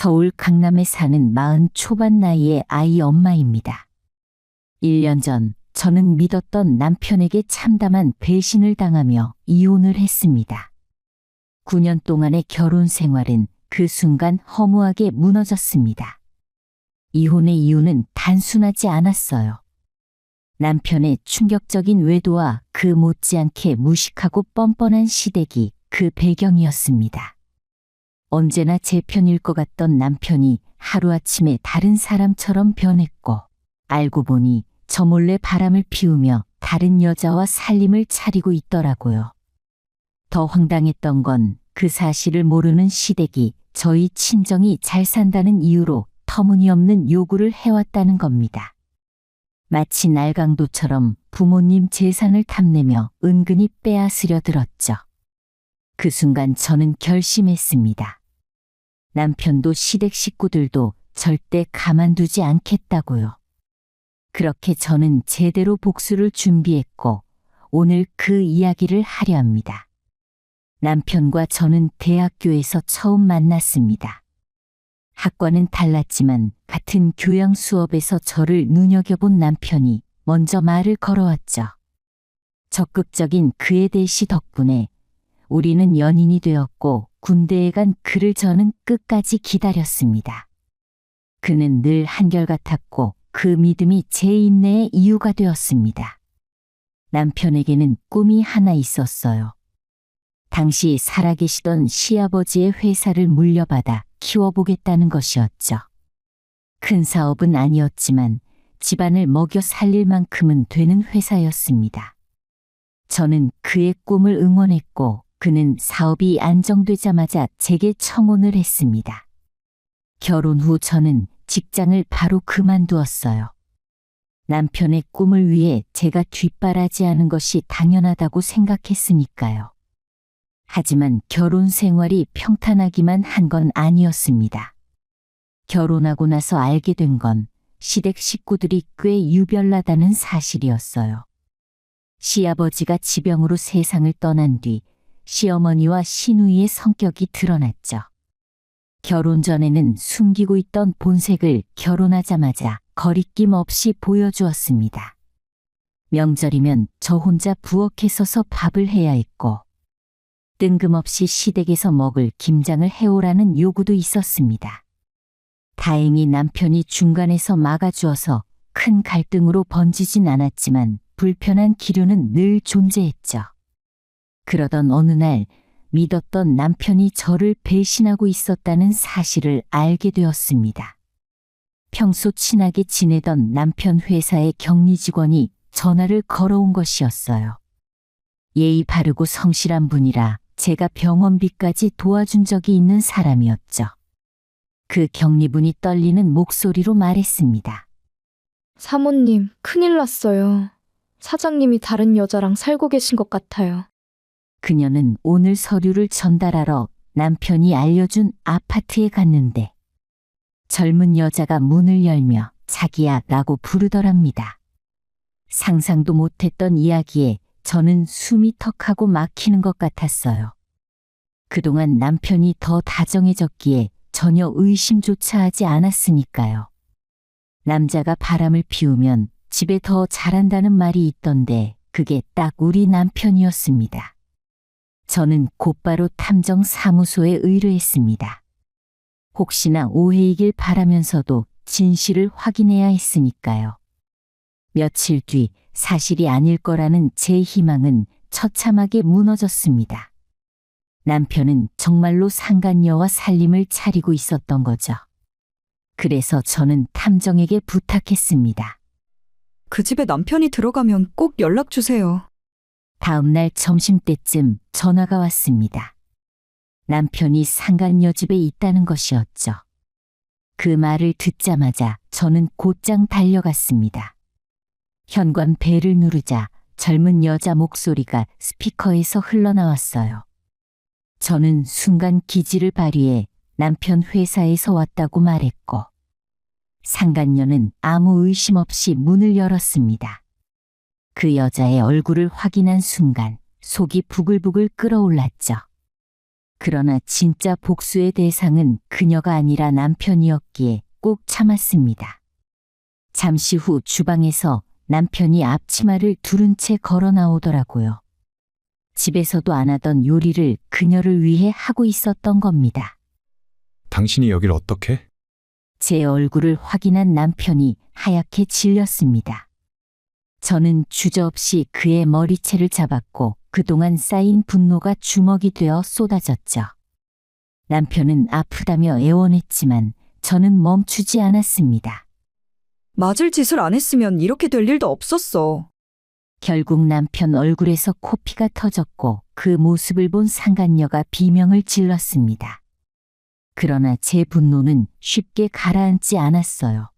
서울 강남에 사는 40 초반 나이의 아이 엄마입니다. 1년 전 저는 믿었던 남편에게 참담한 배신을 당하며 이혼을 했습니다. 9년 동안의 결혼 생활은 그 순간 허무하게 무너졌습니다. 이혼의 이유는 단순하지 않았어요. 남편의 충격적인 외도와 그 못지않게 무식하고 뻔뻔한 시댁이 그 배경이었습니다. 언제나 제 편일 것 같던 남편이 하루아침에 다른 사람처럼 변했고, 알고 보니 저 몰래 바람을 피우며 다른 여자와 살림을 차리고 있더라고요. 더 황당했던 건 그 사실을 모르는 시댁이 저희 친정이 잘 산다는 이유로 터무니없는 요구를 해왔다는 겁니다. 마치 날강도처럼 부모님 재산을 탐내며 은근히 빼앗으려 들었죠. 그 순간 저는 결심했습니다. 남편도 시댁 식구들도 절대 가만두지 않겠다고요. 그렇게 저는 제대로 복수를 준비했고 오늘 그 이야기를 하려 합니다. 남편과 저는 대학교에서 처음 만났습니다. 학과는 달랐지만 같은 교양 수업에서 저를 눈여겨본 남편이 먼저 말을 걸어왔죠. 적극적인 그의 대시 덕분에 우리는 연인이 되었고 군대에 간 그를 저는 끝까지 기다렸습니다. 그는 늘 한결같았고 그 믿음이 제 인내의 이유가 되었습니다. 남편에게는 꿈이 하나 있었어요. 당시 살아계시던 시아버지의 회사를 물려받아 키워보겠다는 것이었죠. 큰 사업은 아니었지만 집안을 먹여 살릴 만큼은 되는 회사였습니다. 저는 그의 꿈을 응원했고 그는 사업이 안정되자마자 제게 청혼을 했습니다. 결혼 후 저는 직장을 바로 그만두었어요. 남편의 꿈을 위해 제가 뒷바라지하는 것이 당연하다고 생각했으니까요. 하지만 결혼 생활이 평탄하기만 한 건 아니었습니다. 결혼하고 나서 알게 된 건 시댁 식구들이 꽤 유별나다는 사실이었어요. 시아버지가 지병으로 세상을 떠난 뒤 시어머니와 시누이의 성격이 드러났죠. 결혼 전에는 숨기고 있던 본색을 결혼하자마자 거리낌 없이 보여주었습니다. 명절이면 저 혼자 부엌에 서서 밥을 해야 했고 뜬금없이 시댁에서 먹을 김장을 해오라는 요구도 있었습니다. 다행히 남편이 중간에서 막아주어서 큰 갈등으로 번지진 않았지만 불편한 기류는 늘 존재했죠. 그러던 어느 날 믿었던 남편이 저를 배신하고 있었다는 사실을 알게 되었습니다. 평소 친하게 지내던 남편 회사의 격리 직원이 전화를 걸어온 것이었어요. 예의 바르고 성실한 분이라 제가 병원비까지 도와준 적이 있는 사람이었죠. 그 격리분이 떨리는 목소리로 말했습니다. 사모님, 큰일 났어요. 사장님이 다른 여자랑 살고 계신 것 같아요. 그녀는 오늘 서류를 전달하러 남편이 알려준 아파트에 갔는데 젊은 여자가 문을 열며 자기야 라고 부르더랍니다. 상상도 못했던 이야기에 저는 숨이 턱하고 막히는 것 같았어요. 그동안 남편이 더 다정해졌기에 전혀 의심조차 하지 않았으니까요. 남자가 바람을 피우면 집에 더 잘한다는 말이 있던데 그게 딱 우리 남편이었습니다. 저는 곧바로 탐정사무소에 의뢰했습니다. 혹시나 오해이길 바라면서도 진실을 확인해야 했으니까요. 며칠 뒤 사실이 아닐 거라는 제 희망은 처참하게 무너졌습니다. 남편은 정말로 상간녀와 살림을 차리고 있었던 거죠. 그래서 저는 탐정에게 부탁했습니다. 그 집에 남편이 들어가면 꼭 연락 주세요. 다음 날 점심때쯤 전화가 왔습니다. 남편이 상간녀 집에 있다는 것이었죠. 그 말을 듣자마자 저는 곧장 달려갔습니다. 현관 벨을 누르자 젊은 여자 목소리가 스피커에서 흘러나왔어요. 저는 순간 기지를 발휘해 남편 회사에서 왔다고 말했고 상간녀는 아무 의심 없이 문을 열었습니다. 그 여자의 얼굴을 확인한 순간 속이 부글부글 끓어올랐죠. 그러나 진짜 복수의 대상은 그녀가 아니라 남편이었기에 꼭 참았습니다. 잠시 후 주방에서 남편이 앞치마를 두른 채 걸어 나오더라고요. 집에서도 안 하던 요리를 그녀를 위해 하고 있었던 겁니다. 당신이 여길 어떻게? 제 얼굴을 확인한 남편이 하얗게 질렸습니다. 저는 주저없이 그의 머리채를 잡았고 그동안 쌓인 분노가 주먹이 되어 쏟아졌죠. 남편은 아프다며 애원했지만 저는 멈추지 않았습니다. 맞을 짓을 안 했으면 이렇게 될 일도 없었어. 결국 남편 얼굴에서 코피가 터졌고 그 모습을 본 상간녀가 비명을 질렀습니다. 그러나 제 분노는 쉽게 가라앉지 않았어요.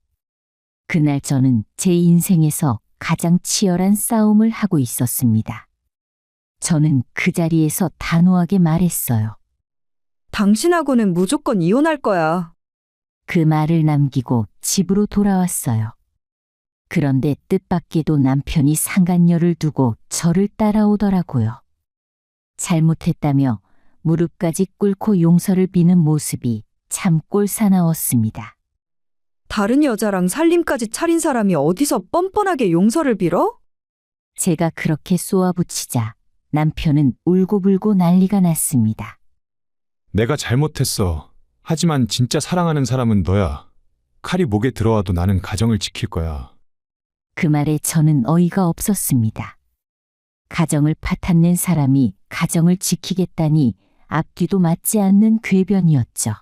그날 저는 제 인생에서 가장 치열한 싸움을 하고 있었습니다. 저는 그 자리에서 단호하게 말했어요. 당신하고는 무조건 이혼할 거야. 그 말을 남기고 집으로 돌아왔어요. 그런데 뜻밖에도 남편이 상간녀를 두고 저를 따라오더라고요. 잘못했다며 무릎까지 꿇고 용서를 비는 모습이 참 꼴사나웠습니다. 다른 여자랑 살림까지 차린 사람이 어디서 뻔뻔하게 용서를 빌어? 제가 그렇게 쏘아붙이자 남편은 울고불고 난리가 났습니다. 내가 잘못했어. 하지만 진짜 사랑하는 사람은 너야. 칼이 목에 들어와도 나는 가정을 지킬 거야. 그 말에 저는 어이가 없었습니다. 가정을 파탄낸 사람이 가정을 지키겠다니 앞뒤도 맞지 않는 궤변이었죠.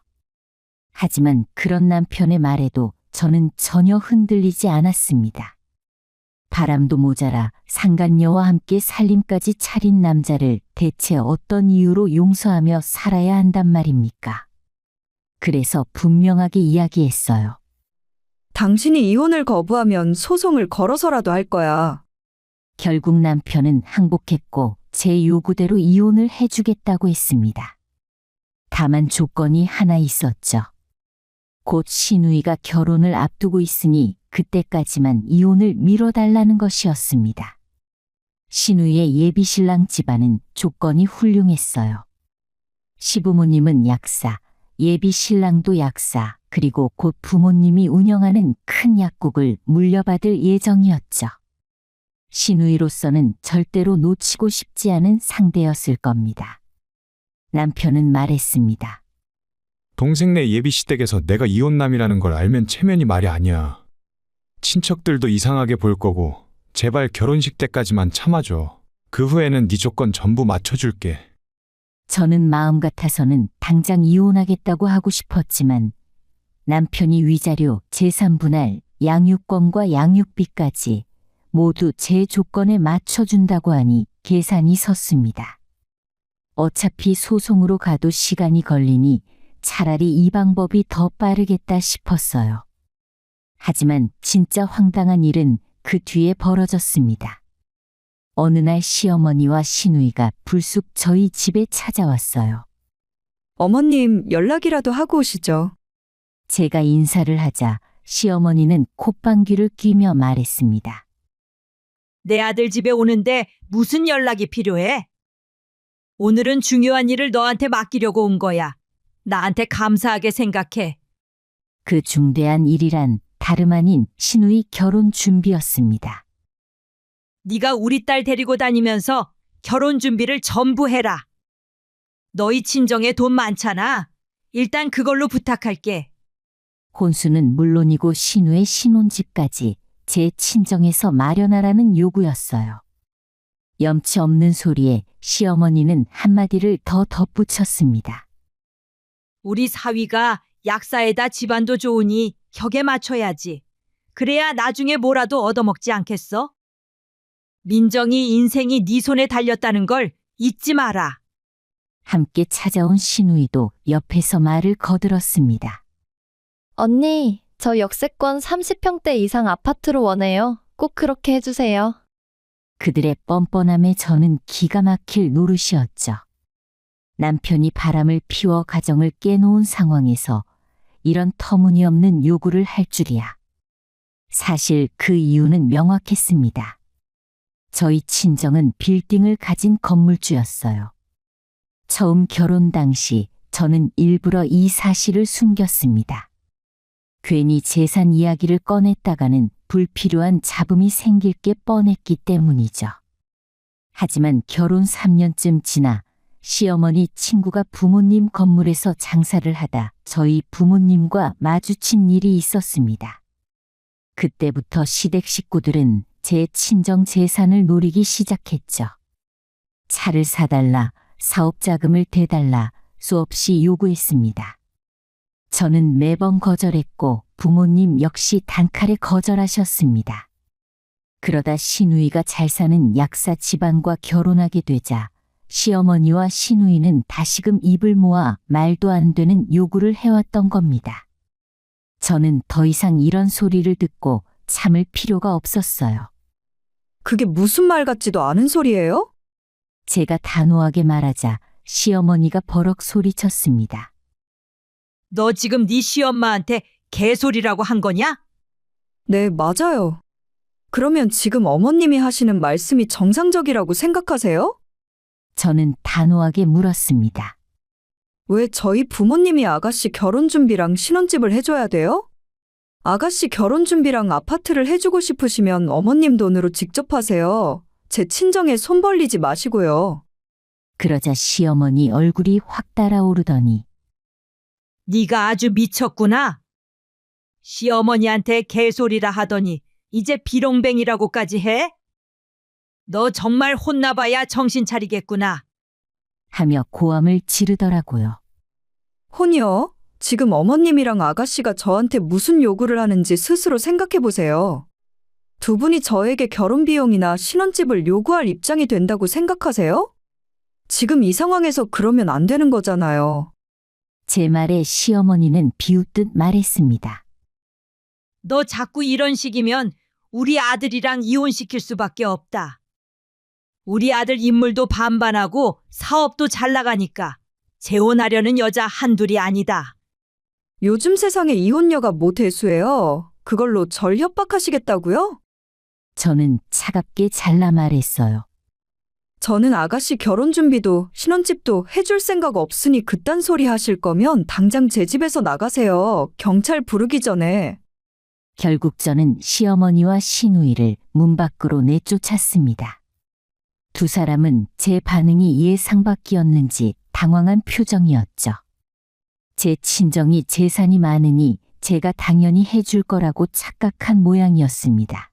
하지만 그런 남편의 말에도 저는 전혀 흔들리지 않았습니다. 바람도 모자라 상간녀와 함께 살림까지 차린 남자를 대체 어떤 이유로 용서하며 살아야 한단 말입니까? 그래서 분명하게 이야기했어요. 당신이 이혼을 거부하면 소송을 걸어서라도 할 거야. 결국 남편은 항복했고 제 요구대로 이혼을 해주겠다고 했습니다. 다만 조건이 하나 있었죠. 곧 시누이가 결혼을 앞두고 있으니 그때까지만 이혼을 미뤄달라는 것이었습니다. 시누이의 예비신랑 집안은 조건이 훌륭했어요. 시부모님은 약사, 예비신랑도 약사, 그리고 곧 부모님이 운영하는 큰 약국을 물려받을 예정이었죠. 시누이로서는 절대로 놓치고 싶지 않은 상대였을 겁니다. 남편은 말했습니다. 동생네 예비시댁에서 내가 이혼남이라는 걸 알면 체면이 말이 아니야. 친척들도 이상하게 볼 거고 제발 결혼식 때까지만 참아줘. 그 후에는 네 조건 전부 맞춰줄게. 저는 마음 같아서는 당장 이혼하겠다고 하고 싶었지만 남편이 위자료, 재산분할, 양육권과 양육비까지 모두 제 조건에 맞춰준다고 하니 계산이 섰습니다. 어차피 소송으로 가도 시간이 걸리니 차라리 이 방법이 더 빠르겠다 싶었어요. 하지만 진짜 황당한 일은 그 뒤에 벌어졌습니다. 어느 날 시어머니와 시누이가 불쑥 저희 집에 찾아왔어요. 어머님, 연락이라도 하고 오시죠. 제가 인사를 하자 시어머니는 콧방귀를 뀌며 말했습니다. 내 아들 집에 오는데 무슨 연락이 필요해? 오늘은 중요한 일을 너한테 맡기려고 온 거야. 나한테 감사하게 생각해. 그 중대한 일이란 다름 아닌 시누이 결혼 준비였습니다. 네가 우리 딸 데리고 다니면서 결혼 준비를 전부 해라. 너희 친정에 돈 많잖아. 일단 그걸로 부탁할게. 혼수는 물론이고 시누의 신혼집까지 제 친정에서 마련하라는 요구였어요. 염치 없는 소리에 시어머니는 한마디를 더 덧붙였습니다. 우리 사위가 약사에다 집안도 좋으니 격에 맞춰야지. 그래야 나중에 뭐라도 얻어먹지 않겠어? 민정이 인생이 네 손에 달렸다는 걸 잊지 마라. 함께 찾아온 시누이도 옆에서 말을 거들었습니다. 언니, 저 역세권 30평대 이상 아파트로 원해요. 꼭 그렇게 해주세요. 그들의 뻔뻔함에 저는 기가 막힐 노릇이었죠. 남편이 바람을 피워 가정을 깨놓은 상황에서 이런 터무니없는 요구를 할 줄이야. 사실 그 이유는 명확했습니다. 저희 친정은 빌딩을 가진 건물주였어요. 처음 결혼 당시 저는 일부러 이 사실을 숨겼습니다. 괜히 재산 이야기를 꺼냈다가는 불필요한 잡음이 생길 게 뻔했기 때문이죠. 하지만 결혼 3년쯤 지나 시어머니 친구가 부모님 건물에서 장사를 하다 저희 부모님과 마주친 일이 있었습니다. 그때부터 시댁 식구들은 제 친정 재산을 노리기 시작했죠. 차를 사달라, 사업 자금을 대달라 수없이 요구했습니다. 저는 매번 거절했고 부모님 역시 단칼에 거절하셨습니다. 그러다 시누이가 잘 사는 약사 집안과 결혼하게 되자 시어머니와 시누이는 다시금 입을 모아 말도 안 되는 요구를 해왔던 겁니다. 저는 더 이상 이런 소리를 듣고 참을 필요가 없었어요. 그게 무슨 말 같지도 않은 소리예요? 제가 단호하게 말하자 시어머니가 버럭 소리쳤습니다. 너 지금 네 시엄마한테 개소리라고 한 거냐? 네, 맞아요. 그러면 지금 어머님이 하시는 말씀이 정상적이라고 생각하세요? 저는 단호하게 물었습니다. 왜 저희 부모님이 아가씨 결혼 준비랑 신혼집을 해줘야 돼요? 아가씨 결혼 준비랑 아파트를 해주고 싶으시면 어머님 돈으로 직접 하세요. 제 친정에 손 벌리지 마시고요. 그러자 시어머니 얼굴이 확 달아오르더니 네가 아주 미쳤구나. 시어머니한테 개소리라 하더니 이제 비롱뱅이라고까지 해? 너 정말 혼나봐야 정신 차리겠구나. 하며 고함을 지르더라고요. 혼이요? 지금 어머님이랑 아가씨가 저한테 무슨 요구를 하는지 스스로 생각해 보세요. 두 분이 저에게 결혼 비용이나 신혼집을 요구할 입장이 된다고 생각하세요? 지금 이 상황에서 그러면 안 되는 거잖아요. 제 말에 시어머니는 비웃듯 말했습니다. 너 자꾸 이런 식이면 우리 아들이랑 이혼시킬 수밖에 없다. 우리 아들 인물도 반반하고 사업도 잘 나가니까 재혼하려는 여자 한둘이 아니다. 요즘 세상에 이혼녀가 뭐 대수예요? 그걸로 절 협박하시겠다고요? 저는 차갑게 잘라 말했어요. 저는 아가씨 결혼 준비도 신혼집도 해줄 생각 없으니 그딴 소리 하실 거면 당장 제 집에서 나가세요. 경찰 부르기 전에. 결국 저는 시어머니와 시누이를 문 밖으로 내쫓았습니다. 두 사람은 제 반응이 예상 밖이었는지 당황한 표정이었죠. 제 친정이 재산이 많으니 제가 당연히 해줄 거라고 착각한 모양이었습니다.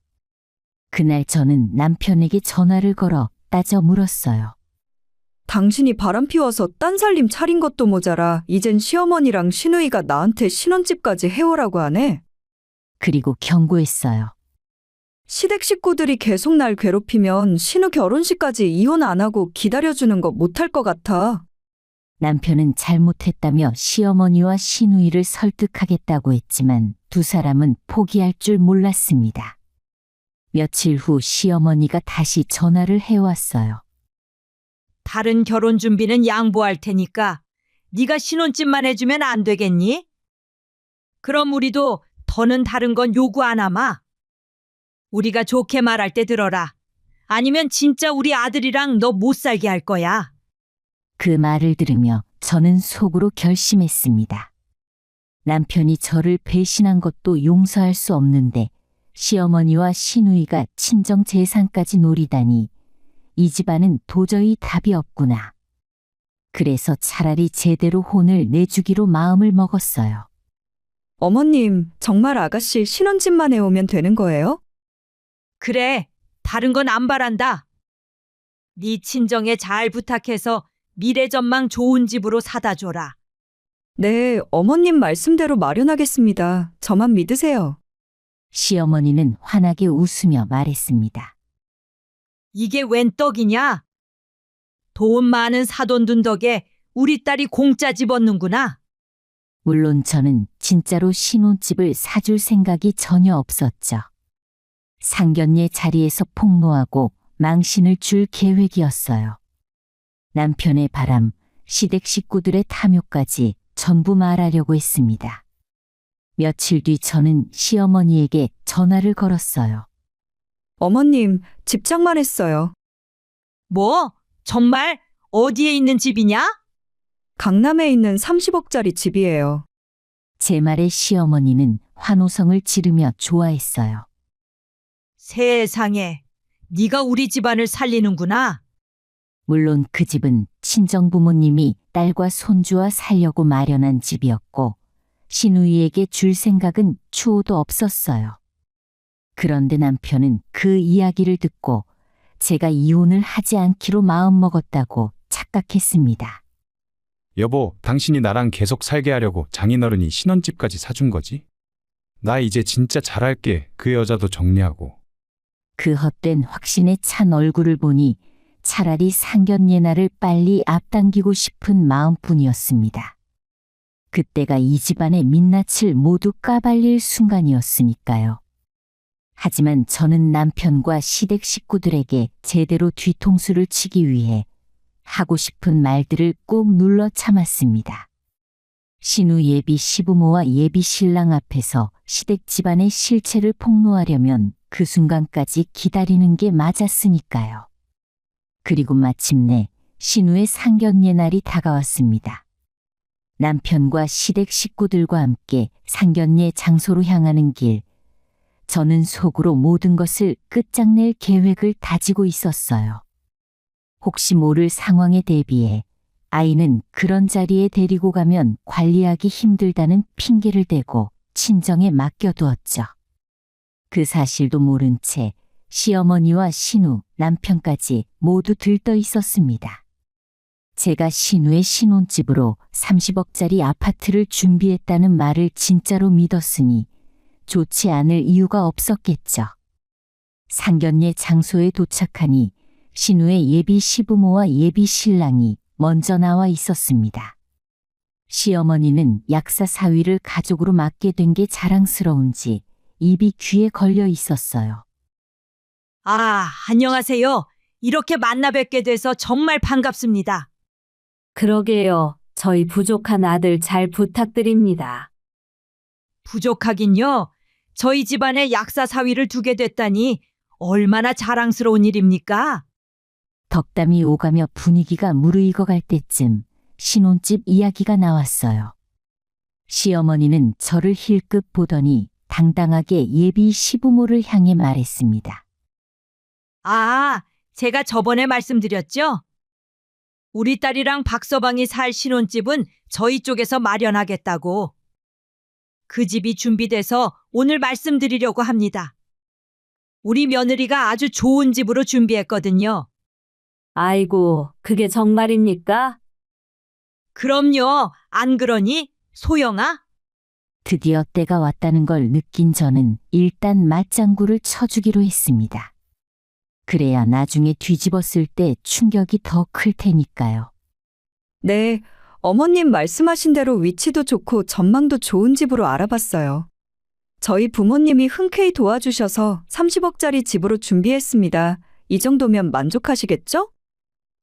그날 저는 남편에게 전화를 걸어 따져 물었어요. 당신이 바람 피워서 딴 살림 차린 것도 모자라 이젠 시어머니랑 시누이가 나한테 신혼집까지 해오라고 하네. 그리고 경고했어요. 시댁 식구들이 계속 날 괴롭히면 신우 결혼식까지 이혼 안 하고 기다려주는 거 못할 것 같아. 남편은 잘못했다며 시어머니와 시누이를 설득하겠다고 했지만 두 사람은 포기할 줄 몰랐습니다. 며칠 후 시어머니가 다시 전화를 해왔어요. 다른 결혼 준비는 양보할 테니까 네가 신혼집만 해주면 안 되겠니? 그럼 우리도 더는 다른 건 요구 안 하마. 우리가 좋게 말할 때 들어라. 아니면 진짜 우리 아들이랑 너 못 살게 할 거야. 그 말을 들으며 저는 속으로 결심했습니다. 남편이 저를 배신한 것도 용서할 수 없는데 시어머니와 시누이가 친정 재산까지 노리다니 이 집안은 도저히 답이 없구나. 그래서 차라리 제대로 혼을 내주기로 마음을 먹었어요. 어머님, 정말 아가씨 신혼집만 해오면 되는 거예요? 그래, 다른 건 안 바란다. 네 친정에 잘 부탁해서 미래 전망 좋은 집으로 사다 줘라. 네, 어머님 말씀대로 마련하겠습니다. 저만 믿으세요. 시어머니는 환하게 웃으며 말했습니다. 이게 웬 떡이냐? 돈 많은 사돈둔 덕에 우리 딸이 공짜 집 얻는구나. 물론 저는 진짜로 신혼집을 사줄 생각이 전혀 없었죠. 상견례 자리에서 폭로하고 망신을 줄 계획이었어요. 남편의 바람, 시댁 식구들의 탐욕까지 전부 말하려고 했습니다. 며칠 뒤 저는 시어머니에게 전화를 걸었어요. 어머님, 집장만 했어요. 뭐? 정말 어디에 있는 집이냐? 강남에 있는 30억짜리 집이에요. 제 말에 시어머니는 환호성을 지르며 좋아했어요. 세상에, 네가 우리 집안을 살리는구나. 물론 그 집은 친정 부모님이 딸과 손주와 살려고 마련한 집이었고 신우이에게 줄 생각은 추호도 없었어요. 그런데 남편은 그 이야기를 듣고 제가 이혼을 하지 않기로 마음먹었다고 착각했습니다. 여보, 당신이 나랑 계속 살게 하려고 장인어른이 신혼집까지 사준 거지? 나 이제 진짜 잘할게. 그 여자도 정리하고. 그 헛된 확신에 찬 얼굴을 보니 차라리 상견례날을 빨리 앞당기고 싶은 마음뿐이었습니다. 그때가 이 집안의 민낯을 모두 까발릴 순간이었으니까요. 하지만 저는 남편과 시댁 식구들에게 제대로 뒤통수를 치기 위해 하고 싶은 말들을 꾹 눌러 참았습니다. 신우 예비 시부모와 예비 신랑 앞에서 시댁 집안의 실체를 폭로하려면 그 순간까지 기다리는 게 맞았으니까요. 그리고 마침내 신우의 상견례 날이 다가왔습니다. 남편과 시댁 식구들과 함께 상견례 장소로 향하는 길, 저는 속으로 모든 것을 끝장낼 계획을 다지고 있었어요. 혹시 모를 상황에 대비해 아이는 그런 자리에 데리고 가면 관리하기 힘들다는 핑계를 대고 친정에 맡겨두었죠. 그 사실도 모른 채 시어머니와 신우, 남편까지 모두 들떠 있었습니다. 제가 신우의 신혼집으로 30억짜리 아파트를 준비했다는 말을 진짜로 믿었으니 좋지 않을 이유가 없었겠죠. 상견례 장소에 도착하니 신우의 예비 시부모와 예비 신랑이 먼저 나와 있었습니다. 시어머니는 약사 사위를 가족으로 맡게 된 게 자랑스러운지 입이 귀에 걸려 있었어요. 아, 안녕하세요. 이렇게 만나 뵙게 돼서 정말 반갑습니다. 그러게요. 저희 부족한 아들 잘 부탁드립니다. 부족하긴요. 저희 집안에 약사 사위를 두게 됐다니 얼마나 자랑스러운 일입니까? 덕담이 오가며 분위기가 무르익어갈 때쯤 신혼집 이야기가 나왔어요. 시어머니는 저를 힐끗 보더니 당당하게 예비 시부모를 향해 말했습니다. 아, 제가 저번에 말씀드렸죠? 우리 딸이랑 박서방이 살 신혼집은 저희 쪽에서 마련하겠다고. 그 집이 준비돼서 오늘 말씀드리려고 합니다. 우리 며느리가 아주 좋은 집으로 준비했거든요. 아이고, 그게 정말입니까? 그럼요. 안 그러니? 소영아? 드디어 때가 왔다는 걸 느낀 저는 일단 맞장구를 쳐주기로 했습니다. 그래야 나중에 뒤집었을 때 충격이 더 클 테니까요. 네, 어머님 말씀하신 대로 위치도 좋고 전망도 좋은 집으로 알아봤어요. 저희 부모님이 흔쾌히 도와주셔서 30억짜리 집으로 준비했습니다. 이 정도면 만족하시겠죠?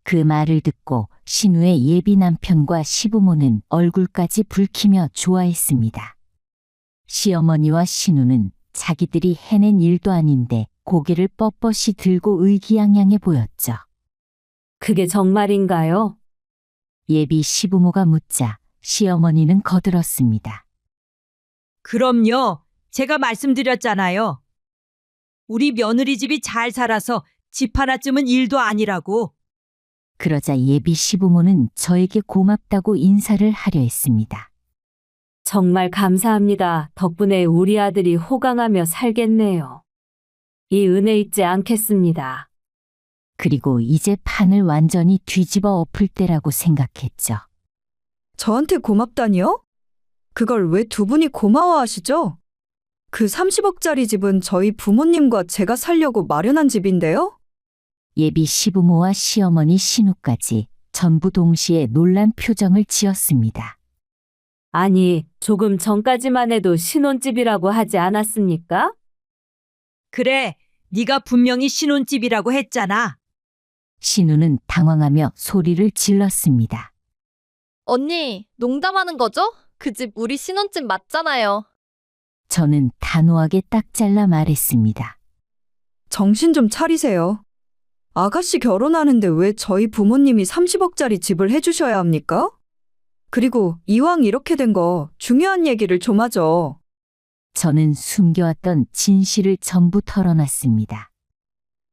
그 말을 듣고 신우의 예비 남편과 시부모는 얼굴까지 붉히며 좋아했습니다. 시어머니와 신우는 자기들이 해낸 일도 아닌데 고개를 뻣뻣이 들고 의기양양해 보였죠. 그게 정말인가요? 예비 시부모가 묻자 시어머니는 거들었습니다. 그럼요. 제가 말씀드렸잖아요. 우리 며느리 집이 잘 살아서 집 하나쯤은 일도 아니라고. 그러자 예비 시부모는 저에게 고맙다고 인사를 하려 했습니다. 정말 감사합니다. 덕분에 우리 아들이 호강하며 살겠네요. 이 은혜 잊지 않겠습니다. 그리고 이제 판을 완전히 뒤집어 엎을 때라고 생각했죠. 저한테 고맙다니요? 그걸 왜 두 분이 고마워하시죠? 그 30억짜리 집은 저희 부모님과 제가 살려고 마련한 집인데요? 예비 시부모와 시어머니 신우까지 전부 동시에 놀란 표정을 지었습니다. 아니, 조금 전까지만 해도 신혼집이라고 하지 않았습니까? 그래, 네가 분명히 신혼집이라고 했잖아. 신우는 당황하며 소리를 질렀습니다. 언니, 농담하는 거죠? 그 집 우리 신혼집 맞잖아요. 저는 단호하게 딱 잘라 말했습니다. 정신 좀 차리세요. 아가씨 결혼하는데 왜 저희 부모님이 30억짜리 집을 해주셔야 합니까? 그리고 이왕 이렇게 된 거 중요한 얘기를 좀 하죠. 저는 숨겨왔던 진실을 전부 털어놨습니다.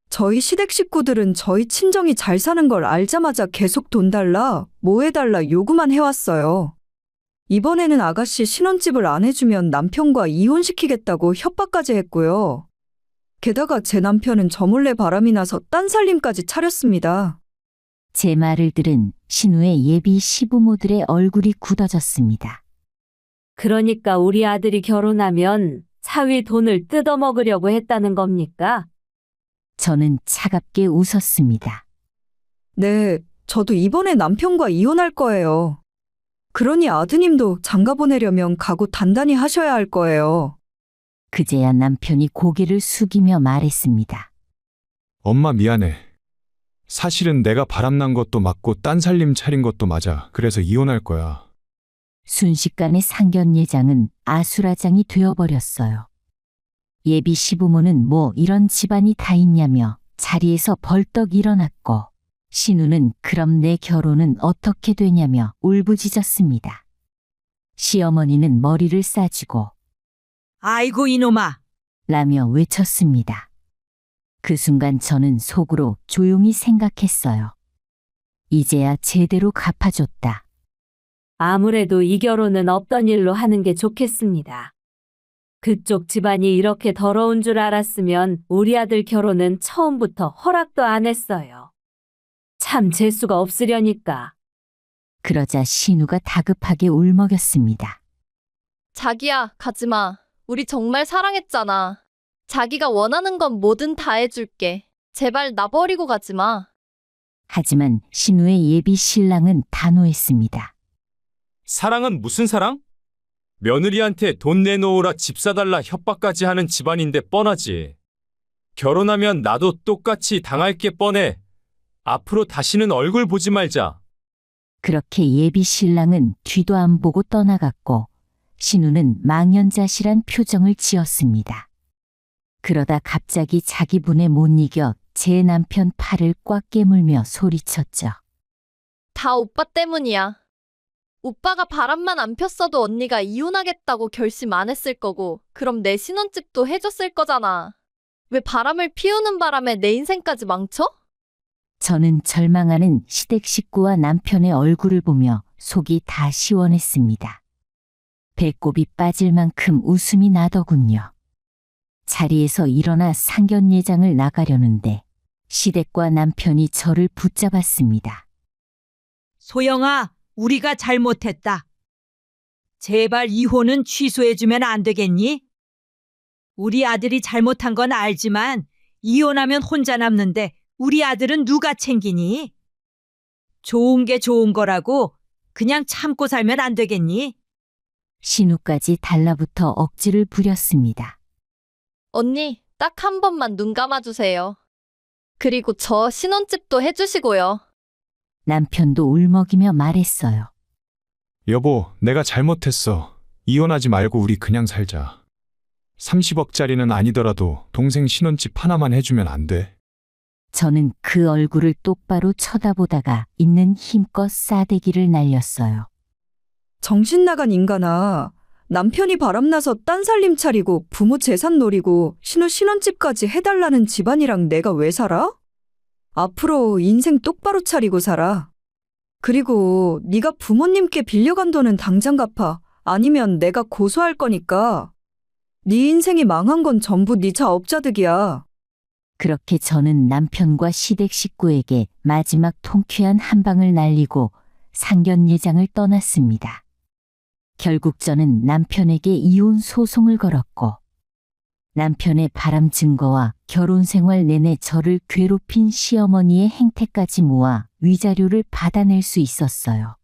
저희 시댁 식구들은 저희 친정이 잘 사는 걸 알자마자 계속 돈 달라, 뭐 해달라 요구만 해왔어요. 이번에는 아가씨 신혼집을 안 해주면 남편과 이혼시키겠다고 협박까지 했고요. 게다가 제 남편은 저 몰래 바람이 나서 딴 살림까지 차렸습니다. 제 말을 들은 신우의 예비 시부모들의 얼굴이 굳어졌습니다. 그러니까 우리 아들이 결혼하면 사위 돈을 뜯어먹으려고 했다는 겁니까? 저는 차갑게 웃었습니다. 네, 저도 이번에 남편과 이혼할 거예요. 그러니 아드님도 장가 보내려면 각오 단단히 하셔야 할 거예요. 그제야 남편이 고개를 숙이며 말했습니다. 엄마 미안해. 사실은 내가 바람난 것도 맞고 딴 살림 차린 것도 맞아. 그래서 이혼할 거야. 순식간에 상견례장은 아수라장이 되어버렸어요. 예비 시부모는 뭐 이런 집안이 다 있냐며 자리에서 벌떡 일어났고, 신우는 그럼 내 결혼은 어떻게 되냐며 울부짖었습니다. 시어머니는 머리를 싸쥐고 아이고 이놈아. 라며 외쳤습니다. 그 순간 저는 속으로 조용히 생각했어요. 이제야 제대로 갚아줬다. 아무래도 이 결혼은 없던 일로 하는 게 좋겠습니다. 그쪽 집안이 이렇게 더러운 줄 알았으면 우리 아들 결혼은 처음부터 허락도 안 했어요. 참 재수가 없으려니까. 그러자 신우가 다급하게 울먹였습니다. 자기야, 가지 마. 우리 정말 사랑했잖아. 자기가 원하는 건 뭐든 다 해줄게. 제발 나 버리고 가지 마. 하지만 신우의 예비 신랑은 단호했습니다. 사랑은 무슨 사랑? 며느리한테 돈 내놓으라 집 사달라 협박까지 하는 집안인데 뻔하지. 결혼하면 나도 똑같이 당할 게 뻔해. 앞으로 다시는 얼굴 보지 말자. 그렇게 예비 신랑은 뒤도 안 보고 떠나갔고, 신우는 망연자실한 표정을 지었습니다. 그러다 갑자기 자기 분에 못 이겨 제 남편 팔을 꽉 깨물며 소리쳤죠. 다 오빠 때문이야. 오빠가 바람만 안 폈어도 언니가 이혼하겠다고 결심 안 했을 거고, 그럼 내 신혼집도 해줬을 거잖아. 왜 바람을 피우는 바람에 내 인생까지 망쳐? 저는 절망하는 시댁 식구와 남편의 얼굴을 보며 속이 다 시원했습니다. 배꼽이 빠질 만큼 웃음이 나더군요. 자리에서 일어나 상견례장을 나가려는데 시댁과 남편이 저를 붙잡았습니다. 소영아, 우리가 잘못했다. 제발 이혼은 취소해주면 안 되겠니? 우리 아들이 잘못한 건 알지만 이혼하면 혼자 남는데 우리 아들은 누가 챙기니? 좋은 게 좋은 거라고 그냥 참고 살면 안 되겠니? 신우까지 달라붙어 억지를 부렸습니다. 언니, 딱 한 번만 눈 감아주세요. 그리고 저 신혼집도 해주시고요. 남편도 울먹이며 말했어요. 여보, 내가 잘못했어. 이혼하지 말고 우리 그냥 살자. 30억짜리는 아니더라도 동생 신혼집 하나만 해주면 안 돼? 저는 그 얼굴을 똑바로 쳐다보다가 있는 힘껏 싸대기를 날렸어요. 정신 나간 인간아. 남편이 바람나서 딴 살림 차리고 부모 재산 노리고 신우 신혼집까지 해달라는 집안이랑 내가 왜 살아? 앞으로 인생 똑바로 차리고 살아. 그리고 네가 부모님께 빌려간 돈은 당장 갚아. 아니면 내가 고소할 거니까. 네 인생이 망한 건 전부 네 자업자득이야. 그렇게 저는 남편과 시댁 식구에게 마지막 통쾌한 한 방을 날리고 상견례장을 떠났습니다. 결국 저는 남편에게 이혼 소송을 걸었고, 남편의 바람 증거와 결혼 생활 내내 저를 괴롭힌 시어머니의 행태까지 모아 위자료를 받아낼 수 있었어요.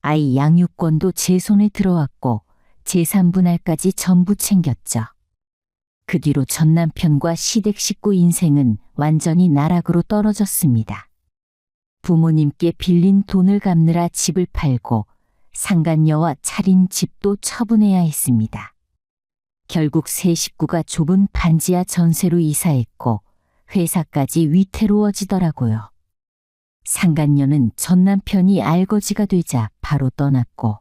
아이 양육권도 제 손에 들어왔고 재산 분할까지 전부 챙겼죠. 그 뒤로 전 남편과 시댁 식구 인생은 완전히 나락으로 떨어졌습니다. 부모님께 빌린 돈을 갚느라 집을 팔고 상간녀와 차린 집도 처분해야 했습니다. 결국 세 식구가 좁은 반지하 전세로 이사했고 회사까지 위태로워지더라고요. 상간녀는 전 남편이 알거지가 되자 바로 떠났고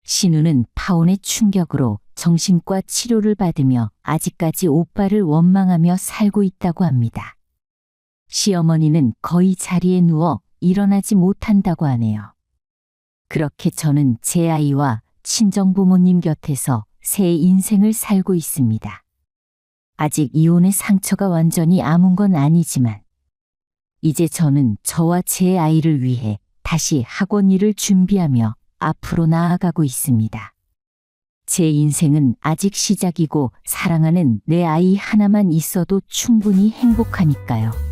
신우는 파혼의 충격으로 정신과 치료를 받으며 아직까지 오빠를 원망하며 살고 있다고 합니다. 시어머니는 거의 자리에 누워 일어나지 못한다고 하네요. 그렇게 저는 제 아이와 친정부모님 곁에서 새 인생을 살고 있습니다. 아직 이혼의 상처가 완전히 아문 건 아니지만 이제 저는 저와 제 아이를 위해 다시 학원 일을 준비하며 앞으로 나아가고 있습니다. 제 인생은 아직 시작이고 사랑하는 내 아이 하나만 있어도 충분히 행복하니까요.